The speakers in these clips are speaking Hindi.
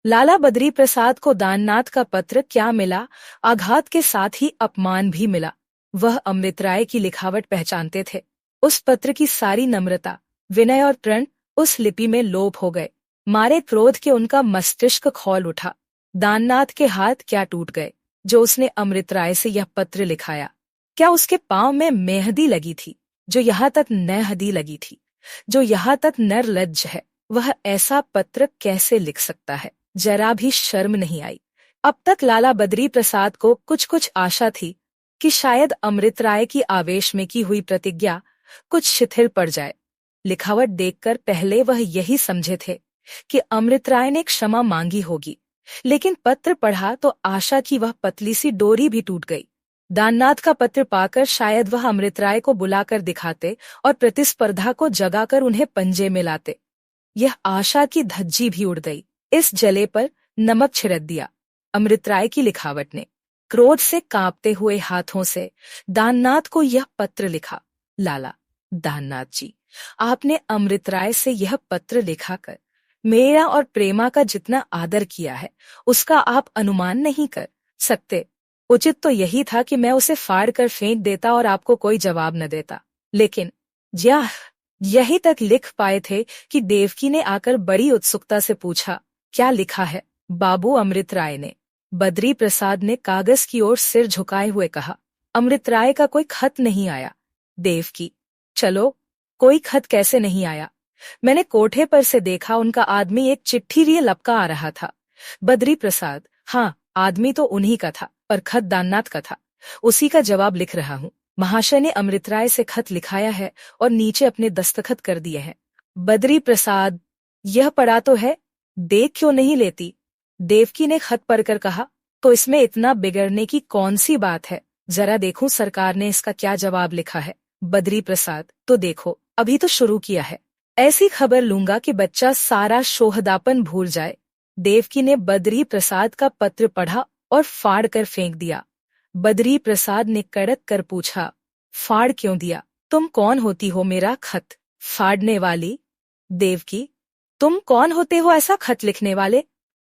लाला बद्री प्रसाद को दाननाथ का पत्र क्या मिला, आघात के साथ ही अपमान भी मिला। वह अमृत राय की लिखावट पहचानते थे। उस पत्र की सारी नम्रता, विनय और प्रण उस लिपि में लोप हो गए। मारे क्रोध के उनका मस्तिष्क खौल उठा। दाननाथ के हाथ क्या टूट गए जो उसने अमृत राय से यह पत्र लिखाया। क्या उसके पांव में मेहंदी लगी थी जो यहाँ तक नहदी लगी थी, जो यहाँ तक निर्लज्ज है। वह ऐसा पत्र कैसे लिख सकता है? जरा भी शर्म नहीं आई। अब तक लाला बद्री प्रसाद को कुछ कुछ आशा थी कि शायद अमृत राय की आवेश में की हुई प्रतिज्ञा कुछ शिथिल पड़ जाए। लिखावट देखकर पहले वह यही समझे थे कि अमृत राय ने क्षमा मांगी होगी, लेकिन पत्र पढ़ा तो आशा की वह पतली सी डोरी भी टूट गई। दाननाथ का पत्र पाकर शायद वह अमृत राय को बुलाकर दिखाते और प्रतिस्पर्धा को जगाकर उन्हें पंजे में लाते। यह आशा की धज्जी भी उड़ गई। इस जले पर नमक छिड़क दिया। अमृत राय की लिखावट ने क्रोध से कांपते हुए हाथों से दाननाथ को यह पत्र लिखा। लाला दाननाथ जी, आपने अमृत राय से यह पत्र लिखाकर मेरा और प्रेमा का जितना आदर किया है उसका आप अनुमान नहीं कर सकते। उचित तो यही था कि मैं उसे फाड़ कर फेंक देता और आपको कोई जवाब न देता, लेकिन यही तक लिख पाए थे कि देवकी ने आकर बड़ी उत्सुकता से पूछा, क्या लिखा है बाबू? अमृत राय ने। बद्री प्रसाद ने कागज की ओर सिर झुकाए हुए कहा, अमृत राय का कोई खत नहीं आया। देवकी, चलो, कोई खत कैसे नहीं आया? मैंने कोठे पर से देखा, उनका आदमी एक चिट्ठी लिए लपका आ रहा था। बद्री प्रसाद, हाँ, आदमी तो उन्हीं का था और खत दाननाथ का था। उसी का जवाब लिख रहा हूँ। महाशय ने अमृत राय से खत लिखाया है और नीचे अपने दस्तखत कर दिए हैं। बद्री प्रसाद, यह पढ़ा तो है, देख क्यों नहीं लेती? देवकी ने खत पढ़कर कहा, तो इसमें इतना बिगड़ने की कौन सी बात है? जरा देखूं सरकार ने इसका क्या जवाब लिखा है। बद्री प्रसाद, तो देखो, अभी तो शुरू किया है। ऐसी खबर लूंगा कि बच्चा सारा शोहदापन भूल जाए। देवकी ने बद्री प्रसाद का पत्र पढ़ा और फाड़ कर फेंक दिया। बद्री प्रसाद ने कड़क कर पूछा, फाड़ क्यों दिया? तुम कौन होती हो मेरा खत फाड़ने वाली? देवकी, तुम कौन होते हो ऐसा खत लिखने वाले?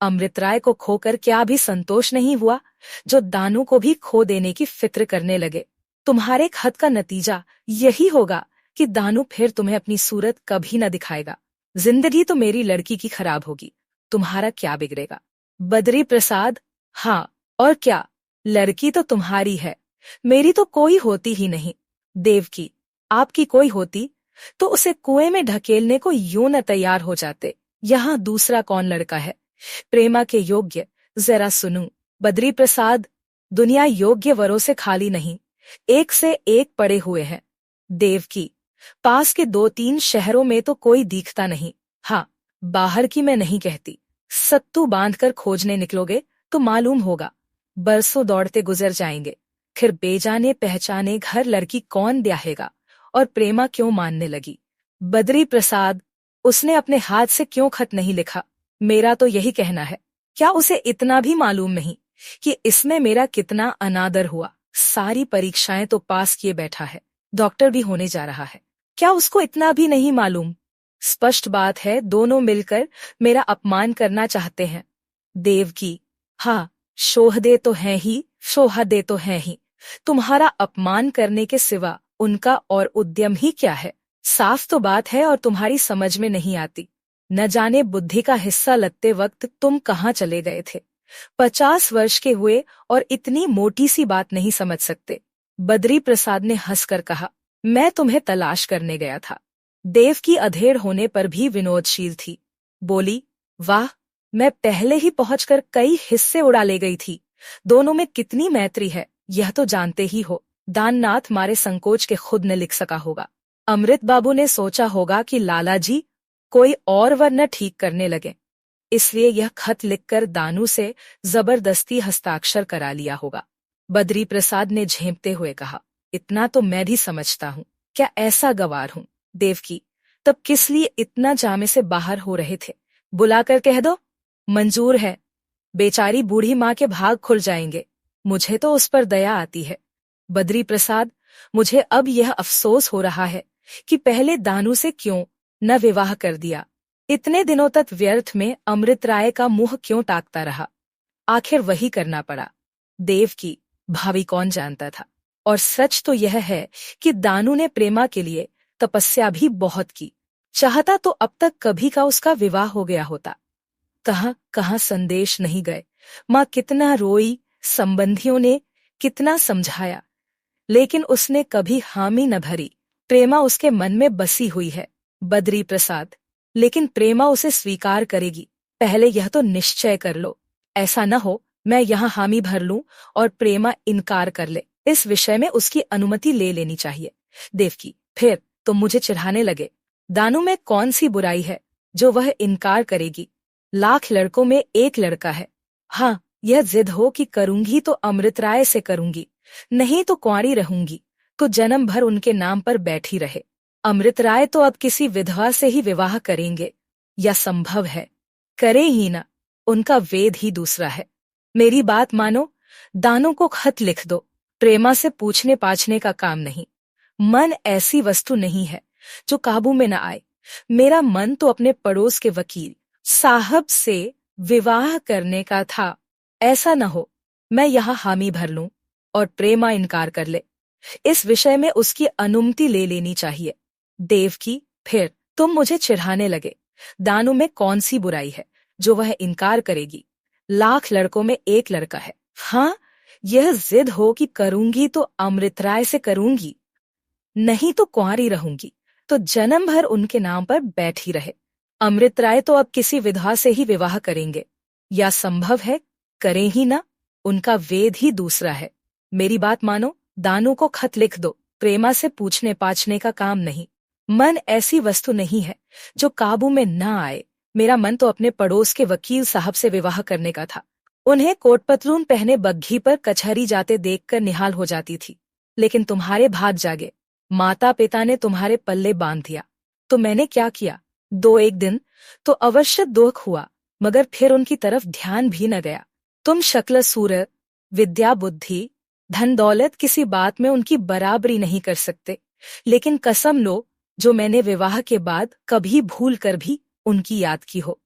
अमृत राय को खोकर क्या अभी संतोष नहीं हुआ, जो दानू को भी खो देने की फिक्र करने लगे? तुम्हारे खत का नतीजा यही होगा कि दानू फिर तुम्हें अपनी सूरत कभी न दिखाएगा। जिंदगी तो मेरी लड़की की खराब होगी, तुम्हारा क्या बिगड़ेगा? बद्री प्रसाद, हाँ, और क्या? लड़की तो तुम्हारी है, मेरी तो कोई होती ही नहीं। देवकी, आपकी कोई होती तो उसे कुएं में ढकेलने को यूं न तैयार हो जाते। यहाँ दूसरा कौन लड़का है प्रेमा के योग्य? जरा सुनूं। बद्री प्रसाद, दुनिया योग्य वरों से खाली नहीं, एक से एक पड़े हुए हैं। देवकी, पास के 2-3 शहरों में तो कोई दिखता नहीं। हाँ, बाहर की मैं नहीं कहती। सत्तू बांधकर खोजने निकलोगे तो मालूम होगा, बरसों दौड़ते गुजर जाएंगे, फिर बेजाने पहचाने घर लड़की कौन ब्याहेगा? और प्रेमा क्यों मानने लगी? बद्री प्रसाद, उसने अपने हाथ से क्यों खत नहीं लिखा? मेरा तो यही कहना है, क्या उसे इतना भी मालूम नहीं कि इसमें मेरा कितना अनादर हुआ? सारी परीक्षाएं तो पास किए बैठा है, डॉक्टर भी होने जा रहा है, क्या उसको इतना भी नहीं मालूम? स्पष्ट बात है दोनों मिलकर मेरा अपमान करना चाहते हैं। देवकी, हाँ, शोहदे तो हैं ही, शोहदे तो हैं ही। तुम्हारा अपमान करने के सिवा उनका और उद्यम ही क्या है? साफ तो बात है और तुम्हारी समझ में नहीं आती। न जाने बुद्धि का हिस्सा लगते वक्त तुम कहाँ चले गए थे। 50 वर्ष के हुए और इतनी मोटी सी बात नहीं समझ सकते। बद्री प्रसाद ने हंसकर कहा, मैं तुम्हें तलाश करने गया था। देव की अधेड़ होने पर भी विनोदशील थी। बोली, वाह, मैं पहले ही पहुंचकर कई हिस्से उड़ा ले गई थी। दोनों में कितनी मैत्री है यह तो जानते ही हो। दाननाथ मारे संकोच के खुद न लिख सका होगा। अमृत बाबू ने सोचा होगा कि लाला जी कोई और वरना ठीक करने लगे, इसलिए यह खत लिखकर दानू से जबरदस्ती हस्ताक्षर करा लिया होगा। बद्री प्रसाद ने झेंपते हुए कहा, इतना तो मैं भी समझता हूँ, क्या ऐसा गवार हूँ? देवकी, तब किस लिए इतना जामे से बाहर हो रहे थे? बुलाकर कह दो, मंजूर है। बेचारी बूढ़ी माँ के भाग खुल जाएंगे, मुझे तो उस पर दया आती है। बद्री प्रसाद, मुझे अब यह अफसोस हो रहा है कि पहले दानू से क्यों न विवाह कर दिया। इतने दिनों तक व्यर्थ में अमृत राय का मुंह क्यों ताकता रहा? आखिर वही करना पड़ा। देव की भावी कौन जानता था। और सच तो यह है कि दानू ने प्रेमा के लिए तपस्या भी बहुत की। चाहता तो अब तक कभी का उसका विवाह हो गया होता। कहाँ कहाँ संदेश नहीं गए। माँ कितना रोई, संबंधियों ने कितना समझाया, लेकिन उसने कभी हामी न भरी। प्रेमा उसके मन में बसी हुई है, बद्री प्रसाद, लेकिन प्रेमा उसे स्वीकार करेगी। पहले यह तो निश्चय कर लो। ऐसा न हो मैं यहाँ हामी भर लूं और प्रेमा इनकार कर ले। इस विषय में उसकी अनुमति ले लेनी चाहिए। देवकी, फिर तुम मुझे चिढ़ाने लगे। दानू में कौन सी बुराई है जो वह इनकार करेगी? लाख लड़कों में एक लड़का है। हाँ, यह जिद हो कि करूंगी तो अमृत राय से करूंगी, नहीं तो कुंवारी रहूंगी, तो जन्म भर उनके नाम पर बैठी रहे। अमृत राय तो अब किसी विधवा से ही विवाह करेंगे, या संभव है करे ही ना, उनका वेद ही दूसरा है। मेरी बात मानो, दानों को खत लिख दो। प्रेमा से पूछने पाछने का काम नहीं। मन ऐसी वस्तु नहीं है जो काबू में न आए। मेरा मन तो अपने पड़ोस के वकील साहब से विवाह करने का था। ऐसा न हो मैं यहाँ हामी भर लूं और प्रेमा इनकार कर ले। इस विषय में उसकी अनुमति ले लेनी चाहिए। देवकी, फिर तुम मुझे चिढ़ाने लगे। दानू में कौन सी बुराई है जो वह इनकार करेगी? लाख लड़कों में एक लड़का है। हाँ, यह जिद हो कि करूंगी तो अमृत राय से करूंगी, नहीं तो कुंवारी रहूंगी, तो जन्म भर उनके नाम पर बैठी रहे। अमृत राय तो अब किसी विधवा से ही विवाह करेंगे, या संभव है करें ही ना, उनका वेद ही दूसरा है। मेरी बात मानो, दानू को खत लिख दो। प्रेमा से पूछने पाछने का काम नहीं। मन ऐसी वस्तु नहीं है जो काबू में न आए। मेरा मन तो अपने पड़ोस के वकील साहब से विवाह करने का था। उन्हें कोट पतलून पहने बग्घी पर कचहरी जाते देखकर निहाल हो जाती थी। लेकिन तुम्हारे भाग जागे। माता पिता ने तुम्हारे पल्ले बांध दिया, तो मैंने क्या किया? दो एक दिन तो अवश्य दुख हुआ, मगर फिर उनकी तरफ ध्यान भी न गया। तुम शक्ल सूरत, विद्या बुद्धि, धन दौलत किसी बात में उनकी बराबरी नहीं कर सकते, लेकिन कसम लो जो मैंने विवाह के बाद कभी भूल कर भी उनकी याद की हो।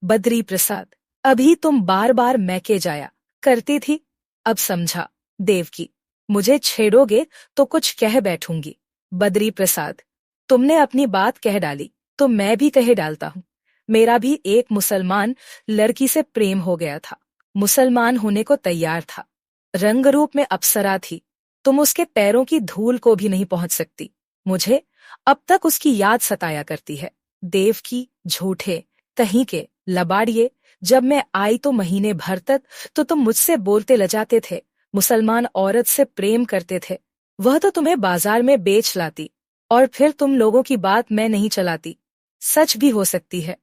बद्री प्रसाद, अभी तुम बार बार मैके जाया करती थी, अब समझा। देवकी, मुझे छेड़ोगे तो कुछ कह बैठूंगी। बद्री प्रसाद, तुमने अपनी बात कह डाली तो मैं भी कह डालता हूँ। मेरा भी एक मुसलमान लड़की से प्रेम हो गया था। मुसलमान होने को तैयार था, रंग रूप में अप्सरा थी। तुम उसके पैरों की धूल को भी नहीं पहुंच सकती। मुझे अब तक उसकी याद सताया करती है। देवकी, झूठे कहीं के लबाड़िए, जब मैं आई तो महीने भर तक तो तुम मुझसे बोलते लजाते थे। मुसलमान औरत से प्रेम करते थे, वह तो तुम्हें बाजार में बेच लाती, और फिर तुम लोगों की बात मैं नहीं चलाती। सच भी हो सकती है।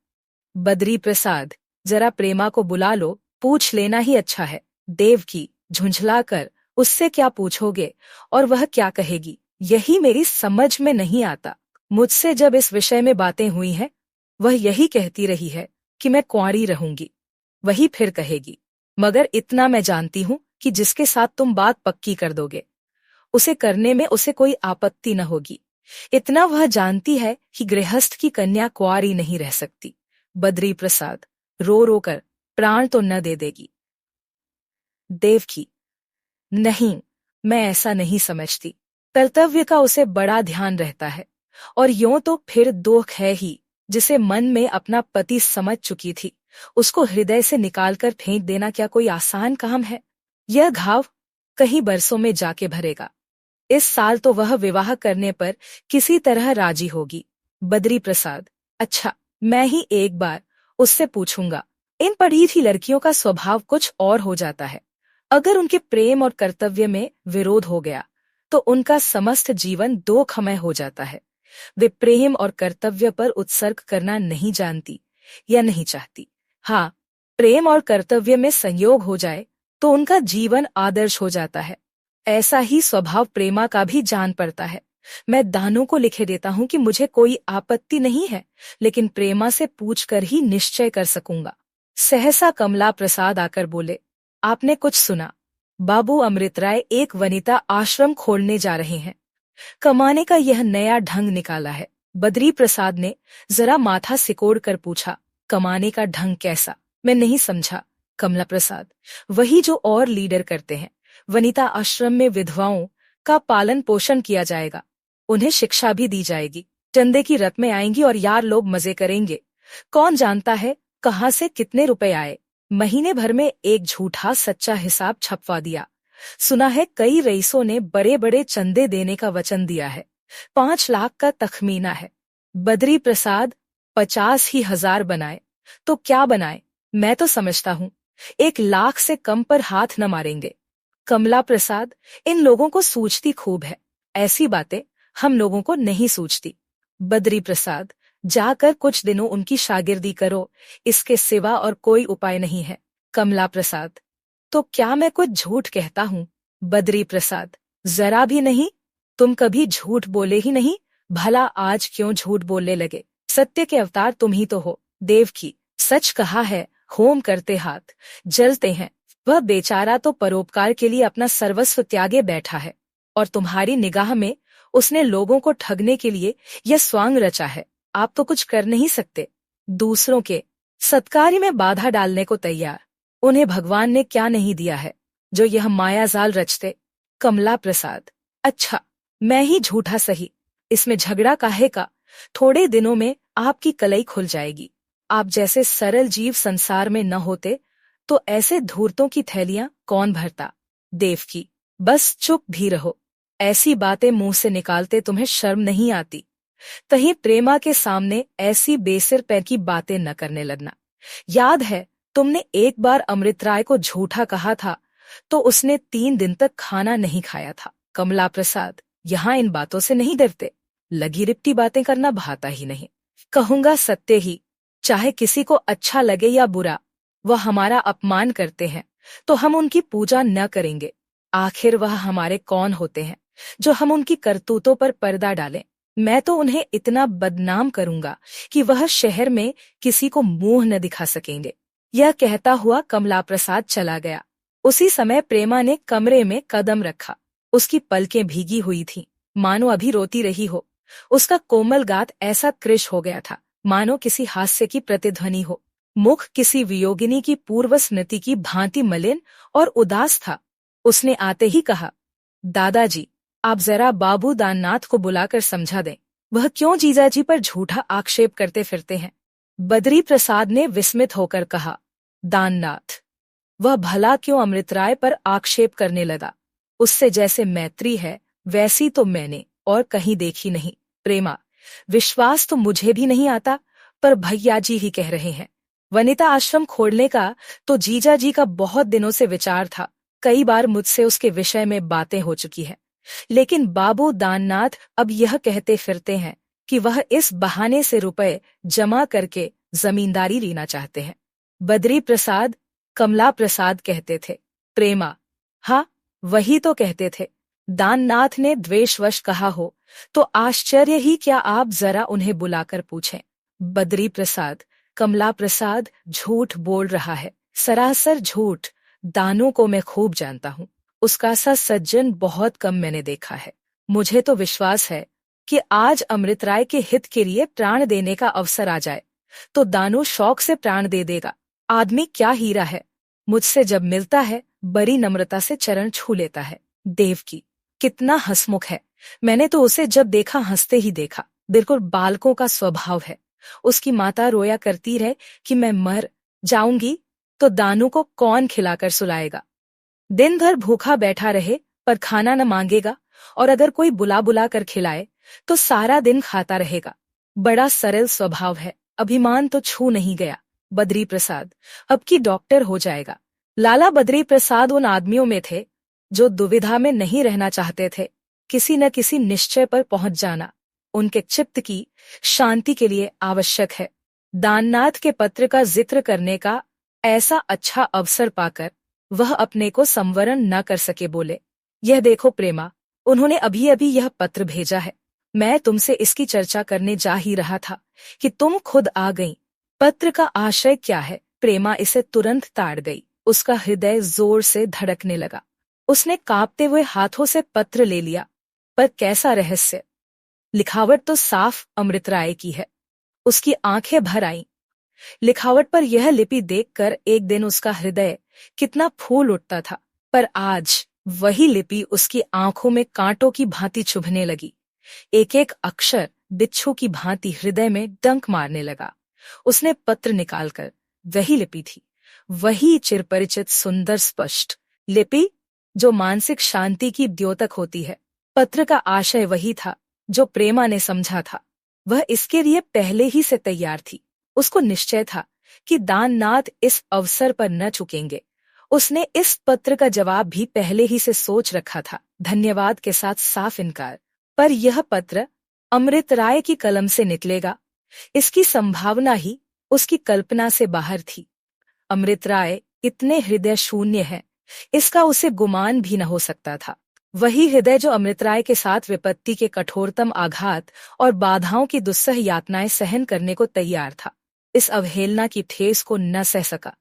बद्री प्रसाद, जरा प्रेमा को बुला लो, पूछ लेना ही अच्छा है। देवकी, झुंझलाकर, उससे क्या पूछोगे और वह क्या कहेगी, यही मेरी समझ में नहीं आता। मुझसे जब इस विषय में बातें हुई हैं, वह यही कहती रही है कि मैं कुंवारी रहूंगी। वही फिर कहेगी, मगर इतना मैं जानती हूँ कि जिसके साथ तुम बात पक्की कर दोगे, उसे करने में उसे कोई आपत्ति न होगी। इतना वह जानती है कि गृहस्थ की कन्या कुंवारी नहीं रह सकती। बद्री प्रसाद, रो रो कर प्राण तो न दे देगी। देवकी, नहीं, मैं ऐसा नहीं समझती। कर्तव्य का उसे बड़ा ध्यान रहता है, और यूं तो फिर दुख है ही। जिसे मन में अपना पति समझ चुकी थी, उसको हृदय से निकालकर फेंक देना क्या कोई आसान काम है? यह घाव कहीं बरसों में जाके भरेगा। इस साल तो वह विवाह करने पर किसी तरह राजी होगी। बद्री प्रसाद, अच्छा, मैं ही एक बार उससे पूछूंगा। इन पढ़ी थी लड़कियों का स्वभाव कुछ और हो जाता है। अगर उनके प्रेम और कर्तव्य में विरोध हो गया तो उनका समस्त जीवन दुखमय हो जाता है। वे प्रेम और कर्तव्य पर उत्सर्ग करना नहीं जानती या नहीं चाहती। हाँ, प्रेम और कर्तव्य में संयोग हो जाए तो उनका जीवन आदर्श हो जाता है। ऐसा ही स्वभाव प्रेमा का भी जान पड़ता है। मैं दानों को लिखे देता हूँ कि मुझे कोई आपत्ति नहीं है, लेकिन प्रेमा से पूछकर ही निश्चय कर सकूंगा। सहसा कमला प्रसाद आकर बोले, आपने कुछ सुना? बाबू अमृत राय एक वनिता आश्रम खोलने जा रहे हैं। कमाने का यह नया ढंग निकाला है। बद्री प्रसाद ने जरा माथा सिकोड़ कर पूछा, कमाने का ढंग कैसा? मैं नहीं समझा। कमला प्रसाद, वही जो और लीडर करते हैं। वनिता आश्रम में विधवाओं का पालन पोषण किया जाएगा, उन्हें शिक्षा भी दी जाएगी, चंदे की रकमें आएंगी और यार लोग मजे करेंगे। कौन जानता है कहाँ से कितने रुपए आए। महीने भर में एक झूठा सच्चा हिसाब छपवा दिया। सुना है कई रईसों ने बड़े बड़े चंदे देने का वचन दिया है। 5 लाख का तखमीना है। बद्री प्रसाद 50,000 बनाए तो क्या बनाए? मैं तो समझता हूँ 1 लाख से कम पर हाथ न मारेंगे। कमला प्रसाद, इन लोगों को सूझती खूब है, ऐसी बातें हम लोगों को नहीं सूझती। बद्री प्रसाद, जाकर कुछ दिनों उनकी शागिर्दी करो, इसके सिवा और कोई उपाय नहीं है। कमला प्रसाद, तो क्या मैं कुछ झूठ कहता हूँ? बद्री प्रसाद, जरा भी नहीं, तुम कभी झूठ बोले ही नहीं, भला आज क्यों झूठ बोलने लगे? सत्य के अवतार तुम ही तो हो। देव की सच कहा है, होम करते हाथ जलते हैं। वह बेचारा तो परोपकार के लिए अपना सर्वस्व त्यागे बैठा है, और तुम्हारी निगाह में उसने लोगों को ठगने के लिए यह स्वांग रचा है। आप तो कुछ कर नहीं सकते। दूसरों के सत्कार्य में बाधा डालने को तैयार। उन्हें भगवान ने क्या नहीं दिया है जो यह मायाजाल रचते? कमला प्रसाद, अच्छा, मैं ही झूठा सही, इसमें झगड़ा काहे का? थोड़े दिनों में आपकी कलई खुल जाएगी। आप जैसे सरल जीव संसार में न होते तो ऐसे धूर्तों की थैलियां कौन भरता? देव की, बस चुप भी रहो। ऐसी बातें मुंह से निकालते तुम्हें शर्म नहीं आती? कहीं प्रेमा के सामने ऐसी बेसिर पैर की बातें न करने लगना। याद है तुमने एक बार अमृत राय को झूठा कहा था तो उसने 3 दिन तक खाना नहीं खाया था। कमला प्रसाद, यहाँ इन बातों से नहीं डरते। लगी रिपटी बातें करना भाता ही नहीं। कहूंगा सत्य ही, चाहे किसी को अच्छा लगे या बुरा। वह हमारा अपमान करते हैं तो हम उनकी पूजा न करेंगे। आखिर वह हमारे कौन होते हैं जो हम उनकी करतूतों पर पर्दा डालें? मैं तो उन्हें इतना बदनाम करूंगा कि वह शहर में किसी को मुंह न दिखा सकेंगे। यह कहता हुआ कमला प्रसाद चला गया। उसी समय प्रेमा ने कमरे में कदम रखा। उसकी पलकें भीगी हुई थीं, मानो अभी रोती रही हो। उसका कोमल गात ऐसा कृश हो गया था मानो किसी हास्य की प्रतिध्वनि हो। मुख किसी वियोगिनी की पूर्व स्मृति की भांति मलिन और उदास था। उसने आते ही कहा, दादाजी, आप जरा बाबू दाननाथ को बुलाकर समझा दें, वह क्यों जीजाजी पर झूठा आक्षेप करते फिरते हैं? बद्री प्रसाद ने विस्मित होकर कहा, दाननाथ, वह भला क्यों अमृत राय पर आक्षेप करने लगा? उससे जैसे मैत्री है वैसी तो मैंने और कहीं देखी नहीं। प्रेमा, विश्वास तो मुझे भी नहीं आता, पर भैया जी ही कह रहे हैं। वनिता आश्रम खोलने का तो जीजा जी का बहुत दिनों से विचार था। कई बार मुझसे उसके विषय में बातें हो चुकी है, लेकिन बाबू दाननाथ अब यह कहते फिरते हैं कि वह इस बहाने से रुपए जमा करके जमींदारी लेना चाहते हैं। बद्री प्रसाद, कमला प्रसाद कहते थे। प्रेमा, हाँ, वही तो कहते थे। दाननाथ ने द्वेषवश कहा हो तो आश्चर्य ही क्या, आप जरा उन्हें बुलाकर पूछें। बद्री प्रसाद, कमला प्रसाद झूठ बोल रहा है, सरासर झूठ। दानों को मैं खूब जानता हूँ, उसका सा सज्जन बहुत कम मैंने देखा है। मुझे तो विश्वास है कि आज अमृत राय के हित के लिए प्राण देने का अवसर आ जाए तो दानू शौक से प्राण दे देगा। आदमी क्या हीरा है, मुझसे जब मिलता है बड़ी नम्रता से चरण छू लेता है। देव की, कितना हंसमुख है। मैंने तो उसे जब देखा हंसते ही देखा। बिल्कुल बालकों का स्वभाव है। उसकी माता रोया करती रहे कि मैं मर जाऊंगी तो दानू को कौन खिलाकर सुलाएगा। दिन भर भूखा बैठा रहे पर खाना न मांगेगा, और अगर कोई बुला बुला कर खिलाए तो सारा दिन खाता रहेगा। बड़ा सरल स्वभाव है, अभिमान तो छू नहीं गया। बद्री प्रसाद अब की डॉक्टर हो जाएगा। लाला बद्री प्रसाद उन आदमियों में थे जो दुविधा में नहीं रहना चाहते थे। किसी न किसी निश्चय पर पहुंच जाना उनके चित्त की शांति के लिए आवश्यक है। दाननाथ के पत्र का जिक्र करने का ऐसा अच्छा अवसर पाकर वह अपने को संवरण न कर सके। बोले, यह देखो प्रेमा, उन्होंने अभी अभी यह पत्र भेजा है। मैं तुमसे इसकी चर्चा करने जा ही रहा था कि तुम खुद आ गई। पत्र का आशय क्या है? प्रेमा इसे तुरंत ताड़ गई। उसका हृदय जोर से धड़कने लगा। उसने कांपते हुए हाथों से पत्र ले लिया। पर कैसा रहस्य लिखावट तो साफ अमृत राय की है। उसकी आंखें भर आईं। लिखावट पर यह लिपि देखकर एक दिन उसका हृदय कितना फूल उठता था, पर आज वही लिपि उसकी आंखों में कांटों की भांति चुभने लगी। एक एक अक्षर बिच्छू की भांति हृदय में डंक मारने लगा। उसने पत्र निकालकर, वही लिपि थी, वही चिरपरिचित सुंदर स्पष्ट लिपि जो मानसिक शांति की द्योतक होती है। पत्र का आशय वही था जो प्रेमा ने समझा था। वह इसके लिए पहले ही से तैयार थी। उसको निश्चय था कि दाननाथ इस अवसर पर न चुकेंगे। उसने इस पत्र का जवाब भी पहले ही से सोच रखा था, धन्यवाद के साथ साफ इनकार। पर यह पत्र अमृत राय की कलम से निकलेगा, इसकी संभावना ही उसकी कल्पना से बाहर थी। अमृत राय इतने हृदय शून्य है, इसका उसे गुमान भी न हो सकता था। वही हृदय जो अमृत राय के साथ विपत्ति के कठोरतम आघात और बाधाओं की दुस्सह यातनाएं सहन करने को तैयार था, इस अवहेलना की ठेस को न सह सका।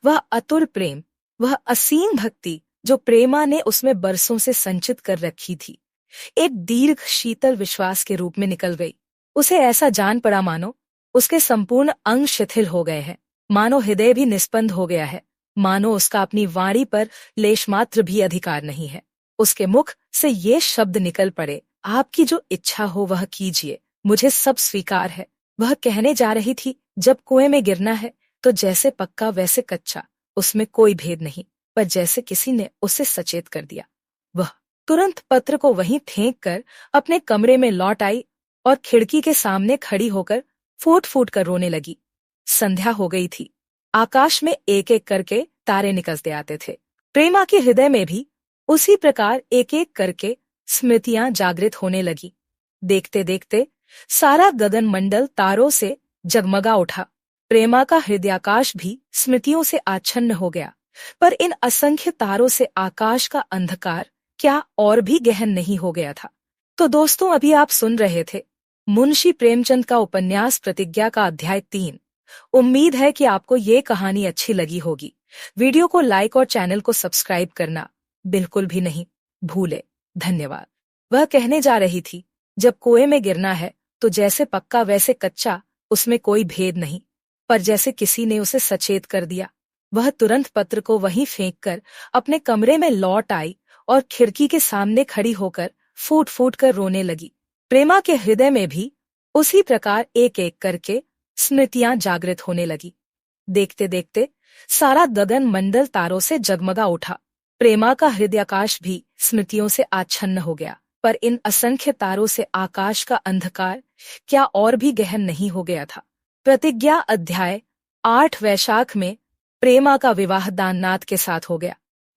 वह अतुर प्रेम, वह असीम भक्ति जो प्रेमा ने उसमें बरसों से संचित कर रखी थी, एक दीर्घ शीतल विश्वास के रूप में निकल गई। उसे ऐसा जान पड़ा मानो उसके संपूर्ण अंग शिथिल हो गए हैं, मानो हृदय भी निस्पंद हो गया है, मानो उसका अपनी वाणी पर लेशमात्र भी अधिकार नहीं है। उसके मुख से ये शब्द निकल पड़े, आपकी जो इच्छा हो वह कीजिए, मुझे सब स्वीकार है। वह कहने जा रही थी, जब कुएं में गिरना है तो जैसे पक्का वैसे कच्चा, उसमें कोई भेद नहीं, पर जैसे किसी ने उसे सचेत कर दिया। वह तुरंत पत्र को वहीं फेंक कर अपने कमरे में लौट आई और खिड़की के सामने खड़ी होकर फूट फूट कर रोने लगी। संध्या हो गई थी। आकाश में एक एक करके तारे निकलते आते थे। प्रेमा के हृदय में भी उसी प्रकार एक एक करके स्मृतियां जागृत होने लगी। देखते देखते सारा गगन मंडल तारों से जगमगा उठा। प्रेमा का हृदयाकाश भी स्मृतियों से आच्छन्न हो गया। पर इन असंख्य तारों से आकाश का अंधकार क्या और भी गहन नहीं हो गया था? तो दोस्तों, अभी आप सुन रहे थे मुंशी प्रेमचंद का उपन्यास प्रतिज्ञा का अध्याय 3। उम्मीद है कि आपको ये कहानी अच्छी लगी होगी। वीडियो को लाइक और चैनल को सब्सक्राइब करना बिल्कुल भी नहीं भूले। धन्यवाद। वह कहने जा रही थी, जब कुएं में गिरना है तो जैसे पक्का वैसे कच्चा, उसमें कोई भेद नहीं, पर जैसे किसी ने उसे सचेत कर दिया। वह तुरंत पत्र को वहीं फेंककर अपने कमरे में लौट आई और खिड़की के सामने खड़ी होकर फूट फूट कर रोने लगी। प्रेमा के हृदय में भी उसी प्रकार एक एक करके स्मृतियां जागृत होने लगी। देखते देखते सारा गगन मंडल तारों से जगमगा उठा। प्रेमा का हृदयाकाश भी स्मृतियों से आच्छन्न हो गया। पर इन असंख्य तारों से आकाश का अंधकार क्या और भी गहन नहीं हो गया था? प्रतिज्ञा अध्याय 8। वैशाख में प्रेमा का विवाह दाननाथ के साथ हो गया।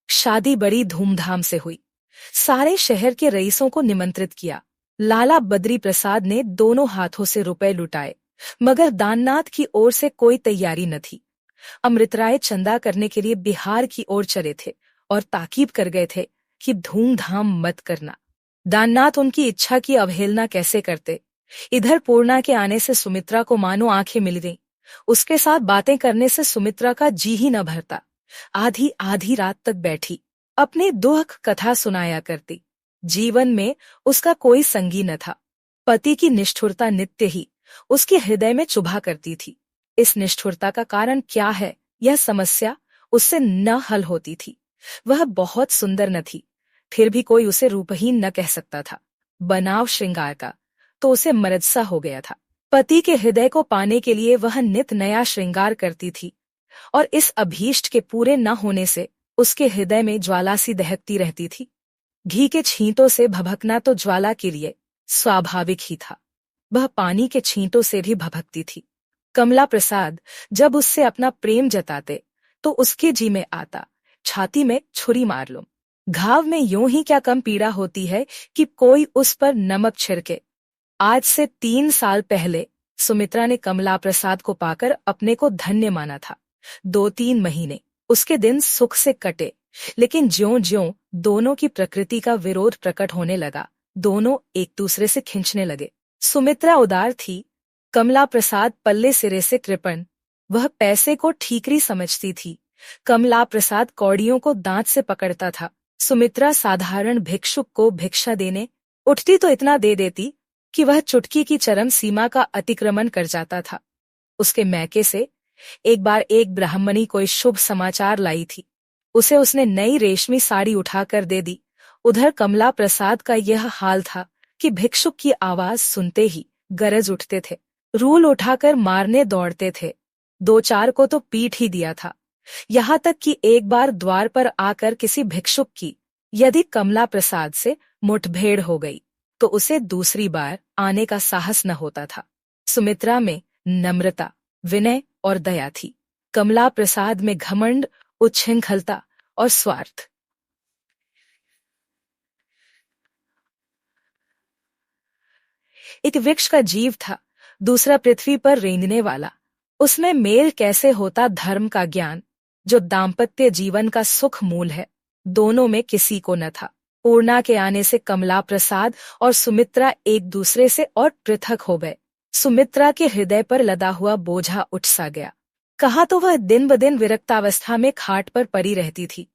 शादी बड़ी धूमधाम से हुई। सारे शहर के रईसों को निमंत्रित किया। लाला बद्री प्रसाद ने दोनों हाथों से रुपए लुटाए, मगर दाननाथ की ओर से कोई तैयारी न थी। अमृत राय चंदा करने के लिए बिहार की ओर चले थे और ताकीद कर गए थे कि धूमधाम मत करना। दाननाथ उनकी इच्छा की अवहेलना कैसे करते? इधर पूर्णा के आने से सुमित्रा को मानो आंखें मिल गईं। उसके साथ बातें करने से सुमित्रा का जी ही न भरता। आधी आधी रात तक बैठी अपनी दुख कथा सुनाया करती। जीवन में उसका कोई संगी न था। पति की निष्ठुरता नित्य ही उसके हृदय में चुभा करती थी। इस निष्ठुरता का कारण क्या है, यह समस्या उससे न हल होती थी। वह बहुत सुंदर न थी, फिर भी कोई उसे रूपहीन न कह सकता था। बनाव श्रृंगार का तो उसे मरदसा हो गया था। पति के हृदय को पाने के लिए वह नित नया श्रृंगार करती थी, और इस अभीष्ट के पूरे न होने से उसके हृदय में ज्वाला सी दहकती रहती थी। घी के छींटों से भभकना तो ज्वाला के लिए स्वाभाविक ही था। वह पानी के छींटों से भी भभकती थी। कमला प्रसाद जब उससे अपना प्रेम जताते तो उसके जी में आता, छाती में छुरी मार लूं। घाव में यूं ही क्या कम पीड़ा होती है कि कोई उस पर नमक छिड़के। आज से 3 साल पहले सुमित्रा ने कमला प्रसाद को पाकर अपने को धन्य माना था। 2-3 महीने उसके दिन सुख से कटे, लेकिन ज्यों-ज्यों दोनों की प्रकृति का विरोध प्रकट होने लगा, दोनों एक दूसरे से खींचने लगे। सुमित्रा उदार थी, कमला प्रसाद पल्ले सिरे से कृपण। वह पैसे को ठीकरी समझती थी, कमला प्रसाद कौड़ियों को दांत से पकड़ता था। सुमित्रा साधारण भिक्षुक को भिक्षा देने उठती तो इतना दे देती कि वह चुटकी की चरम सीमा का अतिक्रमण कर जाता था। उसके मैके से एक बार एक ब्राह्मणी कोई शुभ समाचार लाई थी। उसे उसने नई रेशमी साड़ी उठाकर दे दी। उधर कमला प्रसाद का यह हाल था कि भिक्षुक की आवाज सुनते ही गरज उठते थे, रूल उठाकर मारने दौड़ते थे। दो चार को तो पीट ही दिया था। यहाँ तक कि एक बार द्वार पर आकर किसी भिक्षुक की यदि कमला प्रसाद से मुठभेड़ हो गई तो उसे दूसरी बार आने का साहस न होता था। सुमित्रा में नम्रता, विनय और दया थी। कमला प्रसाद में घमंड, उच्छृंखलता और स्वार्थ। एक वृक्ष का जीव था, दूसरा पृथ्वी पर रेंगने वाला। उसमें मेल कैसे होता धर्म का ज्ञान, जो दाम्पत्य जीवन का सुख मूल है, दोनों में किसी को न था। पूर्णा के आने से कमला प्रसाद और सुमित्रा एक दूसरे से और पृथक हो गए। सुमित्रा के हृदय पर लदा हुआ बोझा उठ सा गया। कहाँ तो वह दिन ब दिन विरक्तावस्था में खाट पर पड़ी रहती थी,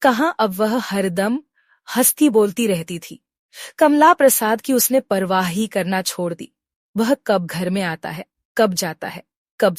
कहाँ अब वह हरदम हंसती बोलती रहती थी। कमला प्रसाद की उसने परवाह ही करना छोड़ दी। वह कब घर में आता है, कब जाता है, कब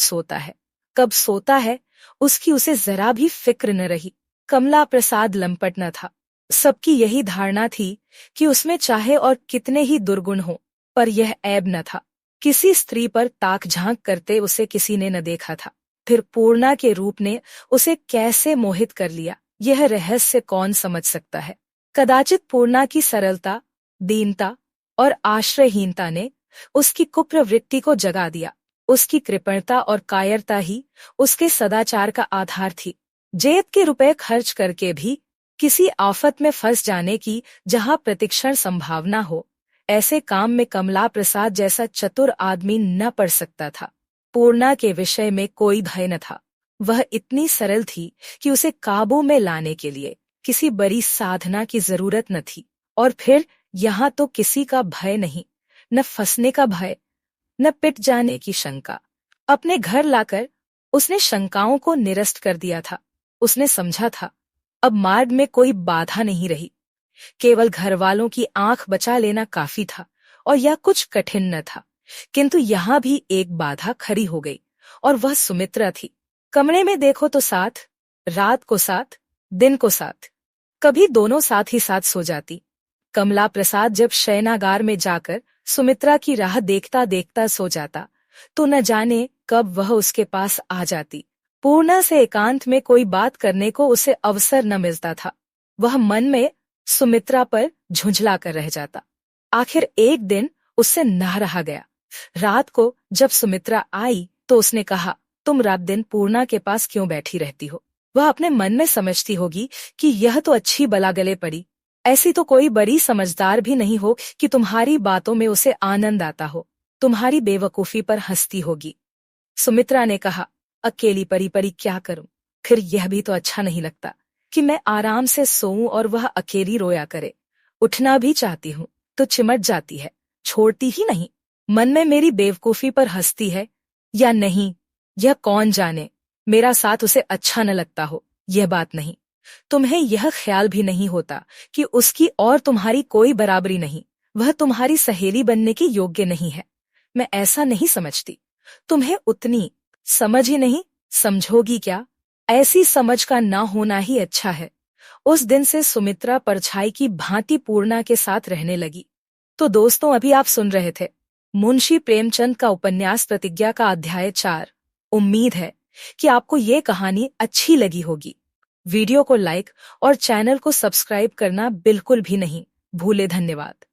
सोता है, उसकी उसे जरा भी फिक्र न रही। कमला प्रसाद लंपट न था। सबकी यही धारणा थी कि उसमें चाहे और कितने ही दुर्गुण हो, पर यह ऐब न था। किसी स्त्री पर ताक झांक करते उसे किसी ने न देखा था। फिर पूर्णा के रूप ने उसे कैसे मोहित कर लिया, यह रहस्य कौन समझ सकता है। कदाचित पूर्णा की सरलता, दीनता और आश्रयहीनता ने उसकी कुप्रवृत्ति को जगा दिया। उसकी कृपणता और कायरता ही उसके सदाचार का आधार थी। जेब के रुपए खर्च करके भी किसी आफत में फंस जाने की जहां प्रतिक्षण संभावना हो, ऐसे काम में कमला प्रसाद जैसा चतुर आदमी न पड़ सकता था। पूर्णा के विषय में कोई भय न था। वह इतनी सरल थी कि उसे काबू में लाने के लिए किसी बड़ी साधना की जरूरत न थी। और फिर यहाँ तो किसी का भय नहीं, न फंसने का भय, न पिट जाने की शंका। अपने घर लाकर उसने शंकाओं को निरस्त कर दिया था। उसने समझा था अब मार्ग में कोई बाधा नहीं रही, केवल घर वालों की आंख बचा लेना काफी था और यह कुछ कठिन न था। किंतु यहाँ भी एक बाधा खड़ी हो गई और वह सुमित्रा थी। कमरे में देखो तो साथ, रात को साथ, दिन को साथ, कभी दोनों साथ ही साथ सो जाती। कमला प्रसाद जब शयनागार में जाकर सुमित्रा की राह देखता देखता सो जाता तो न जाने कब वह उसके पास आ जाती। पूर्णा से एकांत में कोई बात करने को उसे अवसर न मिलता था। वह मन में सुमित्रा पर झुंझला कर रह जाता। आखिर एक दिन उससे ना रहा गया। रात को जब सुमित्रा आई तो उसने कहा, तुम रात दिन पूर्णा के पास क्यों बैठी रहती हो? वह अपने मन में समझती होगी कि यह तो अच्छी बला गले पड़ी, ऐसी तो कोई बड़ी समझदार भी नहीं हो कि तुम्हारी बातों में उसे आनंद आता हो, तुम्हारी बेवकूफी पर हंसती होगी। सुमित्रा ने कहा, अकेली परी परी क्या करूं? फिर यह भी तो अच्छा नहीं लगता कि मैं आराम से सोऊं और वह अकेली रोया करे। उठना भी चाहती हूं तो चिमट जाती है, छोड़ती ही नहीं। मन में मेरी बेवकूफी पर हंसती है या नहीं, यह कौन जाने। मेरा साथ उसे अच्छा न लगता हो, यह बात नहीं। तुम्हें यह ख्याल भी नहीं होता कि उसकी और तुम्हारी कोई बराबरी नहीं, वह तुम्हारी सहेली बनने की योग्य नहीं है। मैं ऐसा नहीं समझती। तुम्हें उतनी समझ ही नहीं, समझोगी क्या? ऐसी समझ का ना होना ही अच्छा है। उस दिन से सुमित्रा परछाई की भांति पूर्णा के साथ रहने लगी। तो दोस्तों, अभी आप सुन रहे थे मुंशी प्रेमचंद का उपन्यास प्रतिज्ञा का अध्याय 4। उम्मीद है कि आपको ये कहानी अच्छी लगी होगी। वीडियो को लाइक और चैनल को सब्सक्राइब करना बिल्कुल भी नहीं भूले। धन्यवाद।